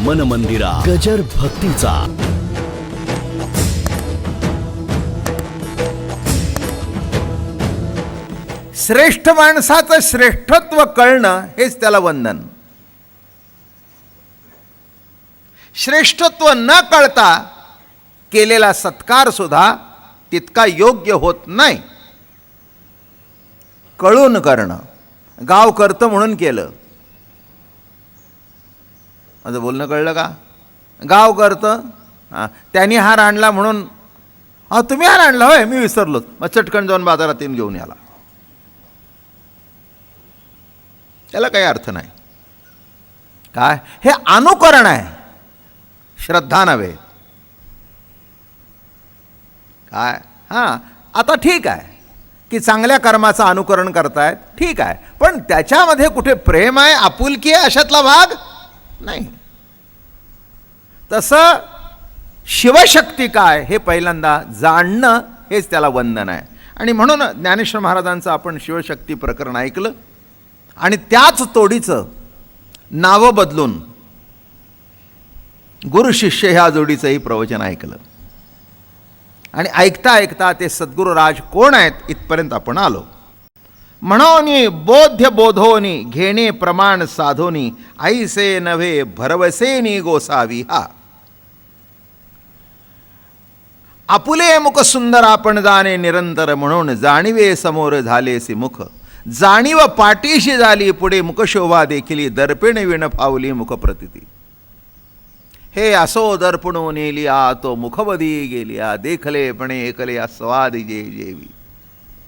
मन मंदिरा गजर भक्तीचा. श्रेष्ठ माणसाचं श्रेष्ठत्व कळणं हेच त्याला वंदन. श्रेष्ठत्व न कळता केलेला सत्कार सुद्धा तितका योग्य होत नाही. कळून करणं, गाव करतं म्हणून केलं. माझं बोलणं कळलं का? गाव करतं, त्यांनी हार आणला म्हणून तुम्ही हार आणला होय, मी विसरलो, मग चटकन जाऊन बाजारातून घेऊन याला. त्याला काही अर्थ नाही. काय हे अनुकरण आहे, श्रद्धा नव्हे. काय आता ठीक आहे की चांगल्या कर्माचं अनुकरण करतायत, ठीक आहे, पण त्याच्यामध्ये कुठे प्रेम आहे, आपुलकी आहे अशातला भाग नाही. तसं शिवशक्ती काय हे पहिल्यांदा जाणणं हेच त्याला वंदन आहे. आणि म्हणून ज्ञानेश्वर महाराजांचं आपण शिवशक्ती प्रकरण ऐकलं आणि त्याच तोडीचं नावं बदलून गुरु शिष्य ह्या जोडीचंही प्रवचन ऐकलं. आणि ऐकता ऐकता ते सद्गुरुराज कोण आहेत इथपर्यंत आपण आलो. म्हणोनी बोध्य बोधोनी घेणे प्रमाण साधोनी ऐसे नव्हे भरवसेनी गोसावी हा. आपुले मुख सुंदर आपण जाणे निरंतर म्हणून जाणीवे समोर झालेसी मुख. जाणीव पाठीशी झाली पुढे मुखशोभा देखिली दर्पिण विण फावली मुख प्रतिती. हे असो दर्पणो नेलिया तो मुखवदी गेलिया देखले पण एकले स्वाद जे जेवी.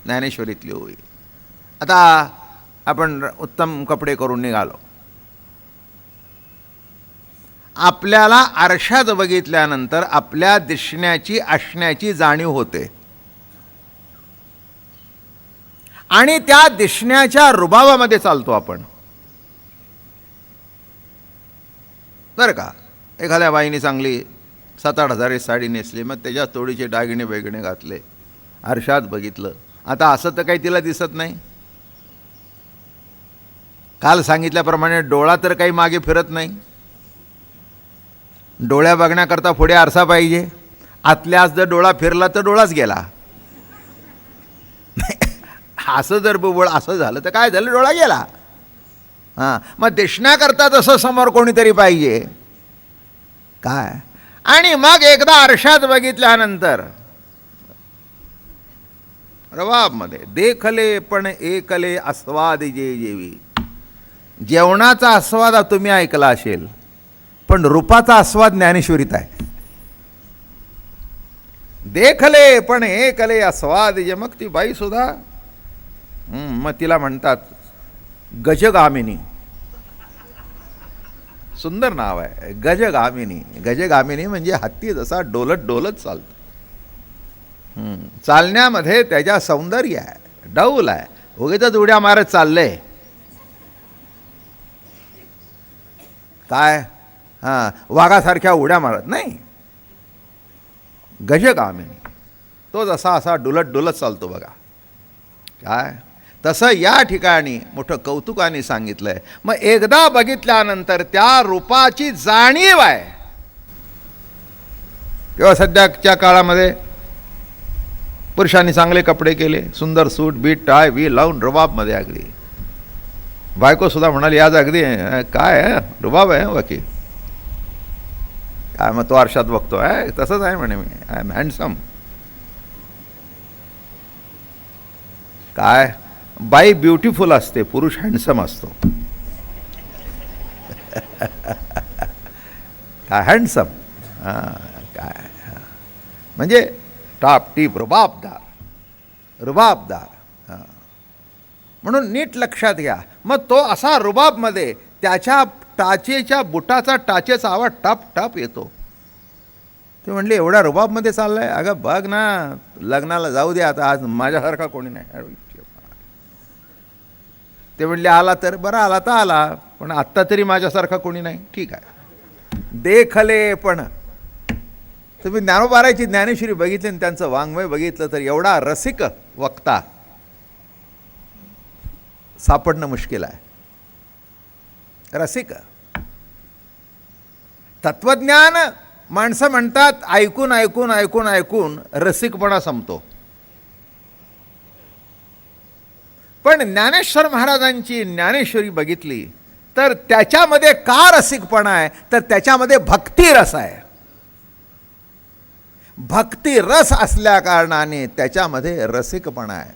ज्ञानेश्वरीतली होई. आता आपण उत्तम कपडे करून निघालो. आपल्याला आरशात बघितल्यानंतर आपल्या दिसण्याची असण्याची जाणीव होते आणि त्या दिसण्याच्या रुबावामध्ये चालतो आपण, बरं का. एखाद्या बाईने चांगली 7-8 हजाराची साडी नेसली, मग त्याच्या तोडीचे दागिने वेगणे घातले, आरशात बघितलं. आता असं तर काही तिला दिसत नाही. काल सांगितल्याप्रमाणे डोळा तर काही मागे फिरत नाही. डोळ्या बघण्याकरता पुढे आरसा पाहिजे. आतल्यास जर डोळा फिरला तर डोळाच गेला. असं जर बुबळ असं झालं तर काय झालं, डोळा गेला. मग दिसण्याकरता तसं समोर कोणीतरी पाहिजे. काय आणि मग एकदा आरशात बघितल्यानंतर रवाबमध्ये देखले पण एकले आस्वाद जे जेवी. जेवणाचा आस्वाद तुम्ही ऐकला असेल, पण रूपाचा आस्वाद ज्ञानेश्वरीत आहे. देखले पण एकले आस्वाद जे. मग ती बाई सुद्धा मग तिला म्हणतात गजगामिनी. सुंदर नाव आहे, गजगामिनी. गजगामिनी म्हणजे हत्ती जसा डोलत डोलत चालतो. चालण्यामध्ये त्याच्या सौंदर्य आहे, डौल आहे. उगीच उड्या मारत चालले काय, वाघासारख्या उड्या मारत नाही. गजगामिनी तो जसा असा डुलत डुलत चालतो बघा. काय तसं या ठिकाणी मोठं कौतुकाने सांगितलंय. मग एकदा बघितल्यानंतर त्या रूपाची जाणीव आहे. किंवा सध्याच्या काळामध्ये पुरुषांनी चांगले कपडे केले, सुंदर सूट बीट टाय वी लावून रुबाबमध्ये अगदी. बायको सुद्धा म्हणाली आज अगदी काय आहे रुबाब आहे बाकी काय. मग तो आरशात बघतो आहे तसंच आहे म्हणे, मी आय एम हँडसम. काय बाई ब्युटिफुल असते, पुरुष हँडसम असतो. काय हँडसम काय म्हणजे टाप टीप रुबाबदार रुबाबदार. म्हणून नीट लक्षात घ्या. मग तो असा रुबाबमध्ये त्याच्या टाचेच्या बुटाचा टाचेचा आवाज टाप टाप येतो. ते म्हणले एवढ्या रुबाबमध्ये चाललाय. अगं बघ ना, लग्नाला जाऊ दे आता, आज माझ्यासारखा कोणी नाही. ते म्हणले आला तर बरं, आला तर आला, पण आत्ता तरी माझ्यासारखा कोणी नाही. ठीक आहे. देखले पण तुम्ही ज्ञानोबारायची ज्ञानेश्वरी बघितली आणि त्यांचं वाङ्मय बघितलं तर एवढा रसिक वक्ता सापडणं मुश्किल आहे. रसिक तत्वज्ञान माणसं म्हणतात ऐकून ऐकून ऐकून ऐकून रसिकपणा संपतो. पण ज्ञानेश्वर महाराजांची ज्ञानेश्वरी बघितली तर त्याच्यामध्ये का रसिकपणा आहे, तर त्याच्यामध्ये भक्तिरस आहे. भक्तिरस असल्या कारणाने त्याच्यामध्ये रसिकपणा आहे.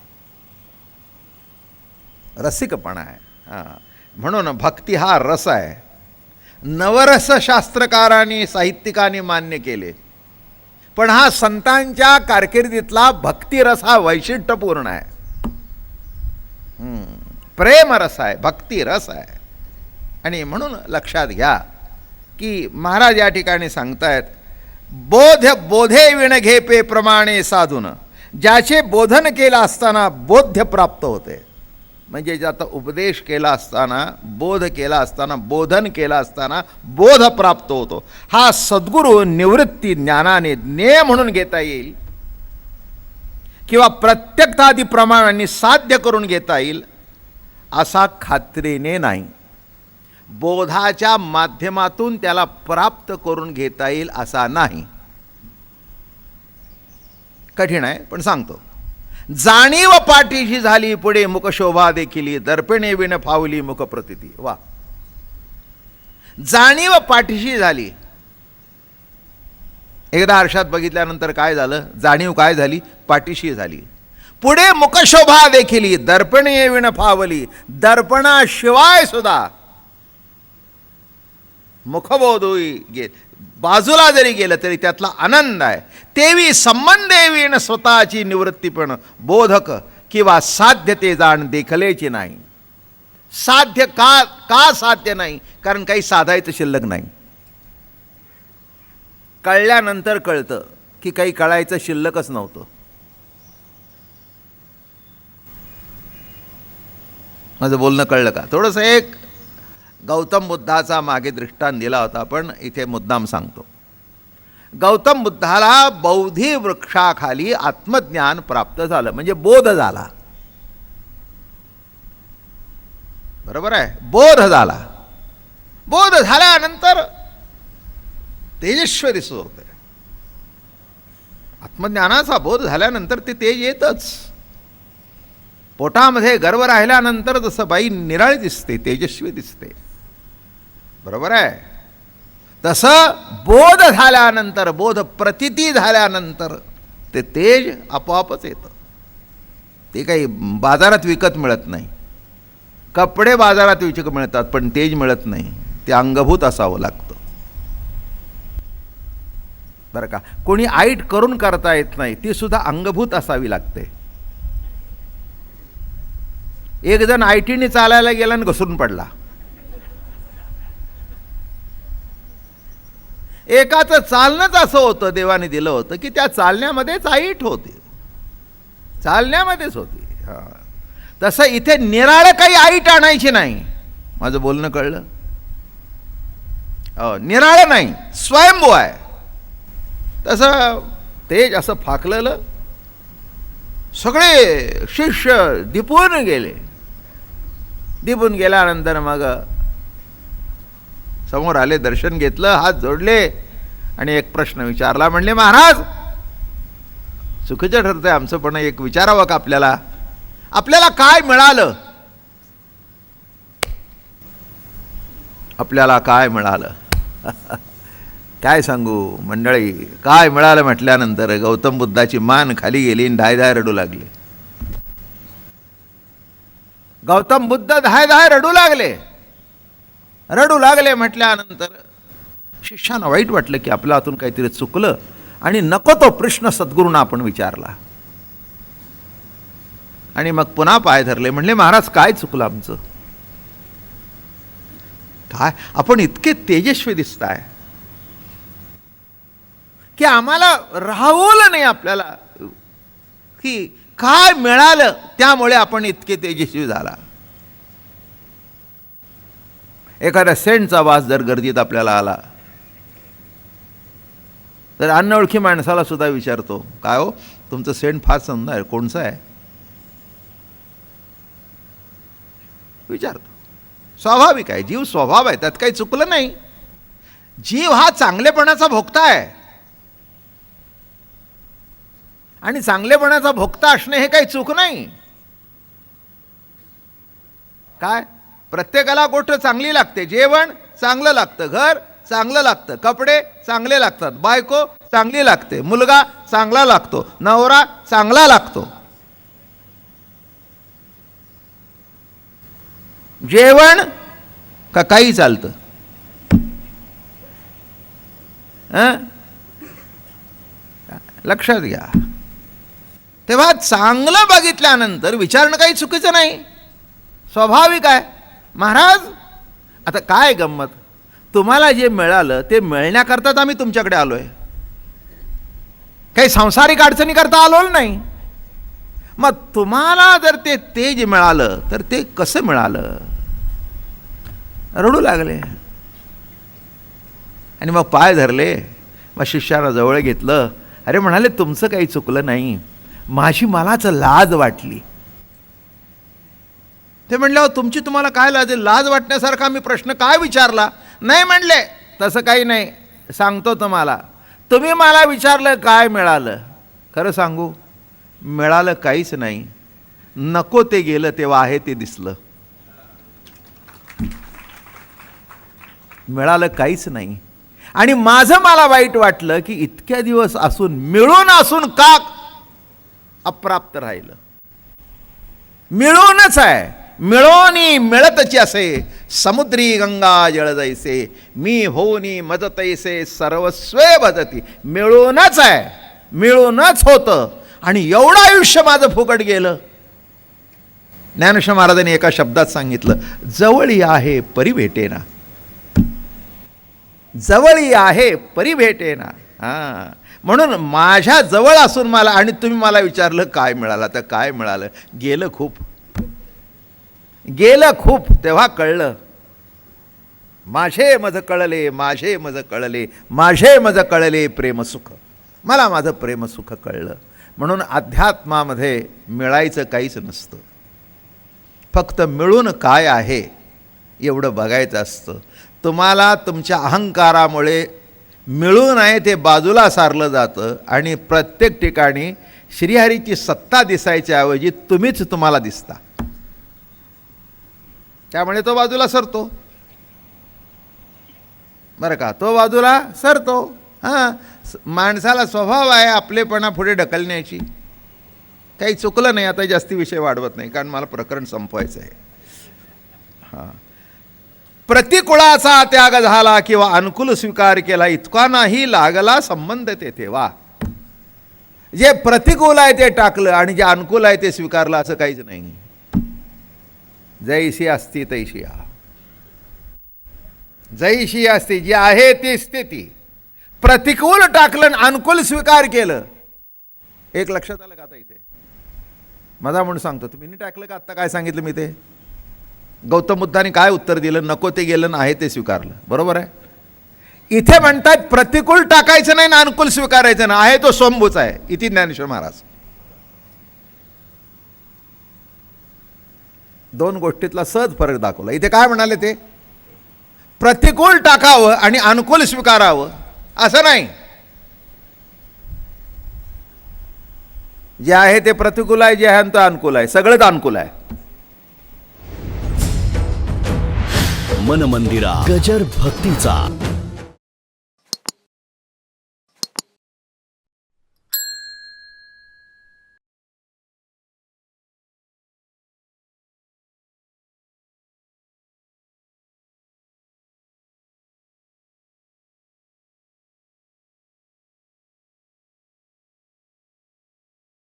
रसिकपणा आहे. म्हणून भक्ती हा रस आहे. नवरस शास्त्रकारांनी साहित्यिकांनी मान्य केले, पण हा संतांच्या कारकिर्दीतला भक्तिरस हा वैशिष्ट्यपूर्ण आहे. प्रेमरस आहे, भक्तिरस आहे. आणि म्हणून लक्षात घ्या की महाराज या ठिकाणी सांगतायत, बोधे विण घेपे प्रमाणे साधून, ज्याचे बोधन केलं असताना बोध्य प्राप्त होते. म्हणजे ज्याचा उपदेश केला असताना, बोध केला असताना, बोधन केला असताना बोध प्राप्त होतो. हा सद्गुरू निवृत्ती ज्ञानाने ज्ञेय म्हणून घेता येईल किंवा प्रत्यक्षादी प्रमाणांनी साध्य करून घेता येईल असा खात्रीने नाही. बोधाच्या माध्यमातून त्याला प्राप्त करून घेता येईल असा नाही. कठीण आहे पण सांगतो. जाणीव पाठीशी झाली पुढे मुखशोभा देखील, दर्पणे विण फावली मुख प्रतीती. वा, जाणीव पाठीशी झाली. एकदा आरशात बघितल्यानंतर काय झालं, जाणीव काय झाली, पाठीशी झाली. पुढे मुखशोभा देखील, दर्पणे विण फावली. दर्पणाशिवाय सुद्धा मुखबोध गे बाजूला जरी गेलं तरी त्यातला आनंद आहे. तेवी संबंधे विण स्वतःची निवृत्ती, पण बोधक किंवा साध्य ते जाण देखलेची नाही. साध्य का साध्य नाही, कारण काही साधायचं शिल्लक नाही. कळल्यानंतर कळतं की काही कळायचं शिल्लकच नव्हतं. माझं बोलणं कळलं का? थोडंसं एक गौतम बुद्धाचा मागे दृष्टांत दिला होता, पण इथे मुद्दाम सांगतो. गौतम बुद्धाला बौद्धी वृक्षाखाली आत्मज्ञान प्राप्त झालं, म्हणजे बोध झाला. बरोबर आहे, बोध झाला. बोध झाल्यानंतर तेजस्वी दिसत होते. आत्मज्ञानाचा बोध झाल्यानंतर ते तेज येतच. पोटामध्ये गर्भ राहिल्यानंतर जसं बाई निराळी दिसते, तेजस्वी दिसते. बरोबर आहे, तसं बोध झाल्यानंतर, बोध प्रतीती झाल्यानंतर ते तेज आपोआपच येतं. ते काही बाजारात विकत मिळत नाही. कपडे बाजारात विकत मिळतात पण तेज मिळत नाही. ते अंगभूत असावं लागतं. बरं का, कोणी आईट करून करता येत नाही, ती सुद्धा अंगभूत असावी लागते. एक जण आयटीने चालायला गेला आणि घसरून पडला. एकाचं चालणंच असं होतं, देवाने दिलं होतं की त्या चालण्यामध्येच आईट होते, चालण्यामध्येच होती. तसं इथे निराळं काही आईट आणायची नाही. माझं बोलणं कळलं? निराळं नाही, स्वयंभू आहे. तसं तेज असं फाकलेलं. सगळे शिष्य दिपून गेले. दिपून गेल्यानंतर मग समोर आले, दर्शन घेतलं, हात जोडले आणि एक प्रश्न विचारला. म्हणले, महाराज चुकीचं ठरतंय आमचं, पण एक विचारावं का आपल्याला? आपल्याला काय मिळालं? आपल्याला काय मिळालं? काय सांगू मंडळी, काय मिळालं म्हटल्यानंतर गौतम बुद्धाची मान खाली गेली आणि धाय रडू लागले. गौतम बुद्ध धाय रडू लागले. रडू लागले म्हटल्यानंतर शिष्यानं वाईट वाटलं की आपल्या हातून काहीतरी चुकलं आणि नको तो प्रश्न सद्गुरूंना आपण विचारला. आणि मग पुन्हा पाय धरले. म्हणले, महाराज काय चुकलं आमचं? काय आपण इतके तेजस्वी दिसताय की आम्हाला राहवलं नाही आपल्याला की काय मिळालं त्यामुळे आपण इतके तेजस्वी झाला. एखाद्या सेंटचा वास जर गर्दीत आपल्याला आला तर अनोळखी माणसाला सुद्धा विचारतो, काय हो तुमचं सेंट फार सुंदर आहे, कोणचं आहे? विचारतो. स्वाभाविक आहे, जीव स्वभाव आहे, त्यात काही चुकलं नाही. जीव हा चांगलेपणाचा भोक्ता आहे आणि चांगलेपणाचा भोक्ता असणे हे काही चूक नाही. काय प्रत्येकाला गोष्ट चांगली लागते, जेवण चांगलं लागतं, घर चांगलं लागतं, कपडे चांगले लागतात, बायको चांगली लागते, मुलगा चांगला लागतो, नवरा चांगला लागतो. जेवण का काही चालतं? लक्षात घ्या. तेव्हा चांगलं बघितल्यानंतर विचारणं काही चुकीचं नाही, स्वाभाविक आहे. महाराज आता काय गंमत, तुम्हाला जे मिळालं ते मिळण्याकरताच आम्ही तुमच्याकडे आलोय, काही सांसारिक अडचणीकरता आलो नाही. मग तुम्हाला जर ते तेज मिळालं तर ते कसं मिळालं? रडू लागले आणि मग पाय धरले. मग शिष्याला जवळ घेतलं. अरे म्हणाले, तुमचं काही चुकलं नाही, मलाच लाज वाटली. ते म्हणले, तुमची तुम्हाला काय लाज? लाज वाटण्यासारखा मी प्रश्न काय विचारला? नाही म्हणले, तसं काही नाही, सांगतो तुम्हाला. तुम्ही मला विचारलं काय मिळालं, खरं सांगू, मिळालं काहीच नाही. नको ते गेलं तेव्हा आहे ते दिसलं. मिळालं काहीच नाही. आणि माझं मला वाईट वाटलं की इतक्या दिवस असून मिळून असून का अप्राप्त राहिलं. मिळूनच आहे, मिळोनी मिळतची असे, समुद्री गंगा जळ जैसे, मी होनी मज तैसे सर्वस्वे भजती. मिळूनच आहे, मिळूनच होतं आणि एवढं आयुष्य माझं फुकट गेलं. ज्ञानेश्वर महाराजांनी एका शब्दात सांगितलं, जवळी आहे परी भेटेना. जवळी आहे परी भेटेना. म्हणून माझ्या जवळ असून मला, आणि तुम्ही मला विचारलं काय मिळालं, तर काय मिळालं? गेलं खूप, गेलं खूप. तेव्हा कळलं, माझे मज कळले, माझे मज कळले, माझे मज कळले प्रेमसुख. मला माझं प्रेमसुख कळलं. म्हणून अध्यात्मामध्ये मिळायचं काहीच नसतं, फक्त मिळून काय आहे एवढं बघायचं असतं. तुम्हाला तुमच्या अहंकारामुळे मिळून आहे ते बाजूला सारलं जातं आणि प्रत्येक ठिकाणी श्रीहरीची सत्ता दिसायच्या ऐवजी तुम्हीच तुम्हाला दिसता, त्यामुळे तो बाजूला सरतो. बरं का, तो बाजूला सरतो. माणसाला स्वभाव आहे आपलेपणा पुढे ढकलण्याची. काही चुकलं नाही, आता जास्ती विषय वाढवत नाही कारण मला प्रकरण संपवायचं आहे. प्रतिकूळाचा त्याग झाला किंवा अनुकूल स्वीकार केला, इतका नाही लागला संबंध ते तेव्हा. जे प्रतिकूल आहे ते टाकलं आणि जे अनुकूल आहे ते स्वीकारलं, असं काहीच नाही. जैशी असती तैशी आ, जैशी असती, जी आहे ती स्थिती. प्रतिकूल टाकलं, अनुकूल स्वीकार केलं. एक लक्षात आलं का आता इथे? माझा म्हणून सांगतो, तुम्ही टाकलं का आत्ता काय सांगितलं मी ते? गौतम बुद्धाने काय उत्तर दिलं? नको ते गेलं, आहे ते स्वीकारलं. बरोबर आहे. इथे म्हणतात प्रतिकूल टाकायचं नाही ना अनुकूल स्वीकारायचं ना, आहे तो स्वयंभूच आहे. इथे ज्ञानेश्वर महाराज दोन गोष्टीतला सहज फरक दाखवला. इथे काय म्हणाले ते? प्रतिकूल टाकावं आणि अनुकूल स्वीकारावं असं नाही. जे आहे ते प्रतिकूल आहे, जे आहे तो अनुकूल आहे, सगळंच अनुकूल आहे. मन मंदिरा गजर भक्तीचा.